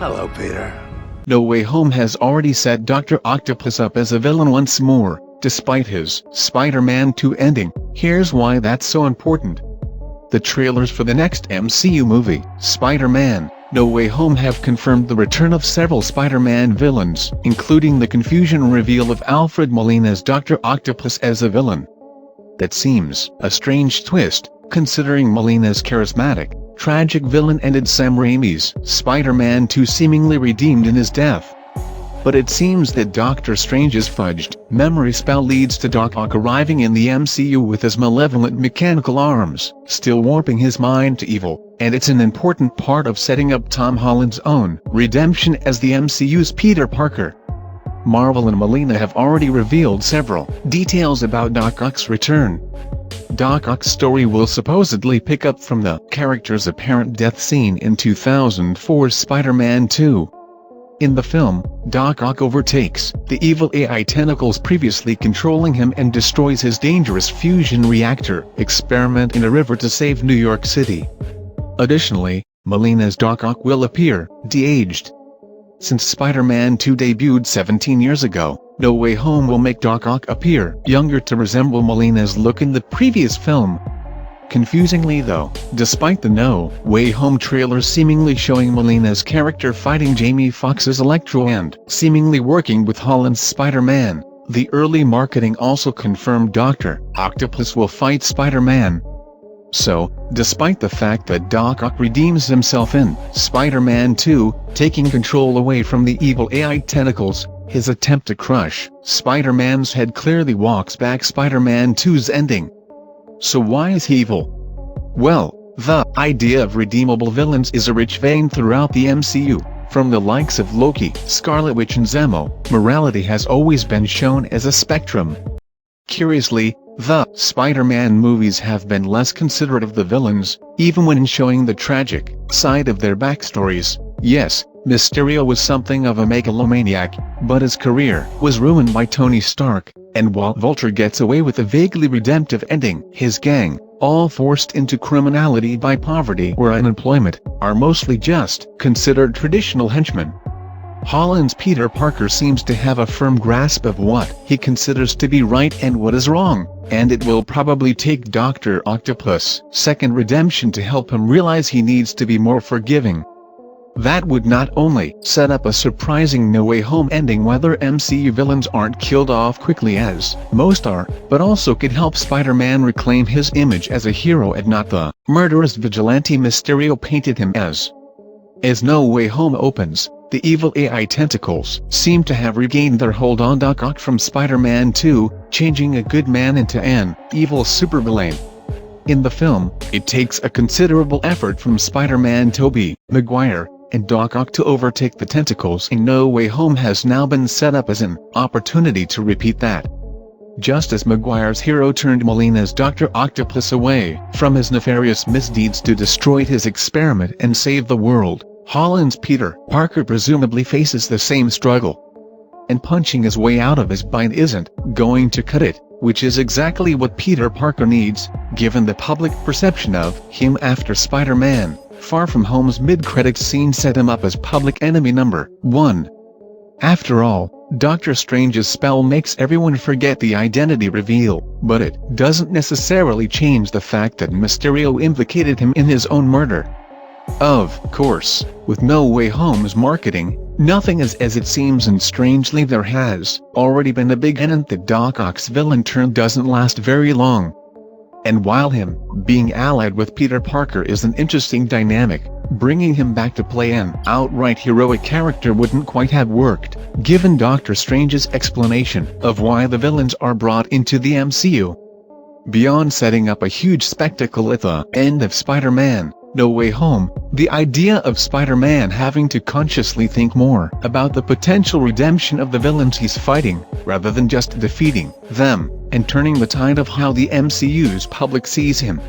Hello, Peter. No Way Home has already set Dr. Octopus up as a villain once more, despite his Spider-Man 2 ending. Here's why that's so important. The trailers for the next MCU movie, Spider-Man: No Way Home, have confirmed the return of several Spider-Man villains, including the confusion reveal of Alfred Molina's Dr. Octopus as a villain. That seems a strange twist, considering Molina's charismatic, tragic villain ended Sam Raimi's Spider-Man 2 seemingly redeemed in his death. But it seems that Doctor Strange's fudged memory spell leads to Doc Ock arriving in the MCU with his malevolent mechanical arms, still warping his mind to evil, and it's an important part of setting up Tom Holland's own redemption as the MCU's Peter Parker. Marvel and Molina have already revealed several details about Doc Ock's return. Doc Ock's story will supposedly pick up from the character's apparent death scene in 2004's Spider-Man 2. In the film, Doc Ock overtakes the evil AI tentacles previously controlling him and destroys his dangerous fusion reactor experiment in a river to save New York City. Additionally, Molina's Doc Ock will appear de-aged. Since Spider-Man 2 debuted 17 years ago, No Way Home will make Doc Ock appear younger to resemble Molina's look in the previous film. Confusingly though, despite the No Way Home trailer seemingly showing Molina's character fighting Jamie Foxx's Electro and seemingly working with Holland's Spider-Man, the early marketing also confirmed Dr. Octopus will fight Spider-Man. So, despite the fact that Doc Ock redeems himself in Spider-Man 2, taking control away from the evil AI tentacles, his attempt to crush Spider-Man's head clearly walks back Spider-Man 2's ending. So why is he evil? Well, the idea of redeemable villains is a rich vein throughout the MCU. From the likes of Loki, Scarlet Witch and Zemo, morality has always been shown as a spectrum. Curiously, the Spider-Man movies have been less considerate of the villains, even when showing the tragic side of their backstories. Yes, Mysterio was something of a megalomaniac, but his career was ruined by Tony Stark, and while Vulture gets away with a vaguely redemptive ending, his gang, all forced into criminality by poverty or unemployment, are mostly just considered traditional henchmen. Holland's Peter Parker seems to have a firm grasp of what he considers to be right and what is wrong, and it will probably take Dr. Octopus' second redemption to help him realize he needs to be more forgiving. That would not only set up a surprising No Way Home ending whether MCU villains aren't killed off quickly as most are, but also could help Spider-Man reclaim his image as a hero and not the murderous vigilante Mysterio painted him as. As No Way Home opens, the evil AI tentacles seem to have regained their hold on Doc Ock from Spider-Man 2, changing a good man into an evil supervillain. In the film, it takes a considerable effort from Spider-Man Tobey Maguire and Doc Ock to overtake the tentacles, and No Way Home has now been set up as an opportunity to repeat that. Just as Maguire's hero turned Molina's Dr. Octopus away from his nefarious misdeeds to destroy his experiment and save the world, Holland's Peter Parker presumably faces the same struggle. And punching his way out of his bind isn't going to cut it, which is exactly what Peter Parker needs, given the public perception of him after Spider-Man: Far From Home's mid-credits scene set him up as public enemy number 1. After all, Doctor Strange's spell makes everyone forget the identity reveal, but it doesn't necessarily change the fact that Mysterio implicated him in his own murder. Of course, with No Way Home's marketing, nothing is as it seems, and strangely there has already been a big hint that Doc Ock's villain turn doesn't last very long. And while him being allied with Peter Parker is an interesting dynamic, bringing him back to play an outright heroic character wouldn't quite have worked, given Doctor Strange's explanation of why the villains are brought into the MCU. Beyond setting up a huge spectacle at the end of Spider-Man: No Way Home, the idea of Spider-Man having to consciously think more about the potential redemption of the villains he's fighting, rather than just defeating them, and turning the tide of how the MCU's public sees him,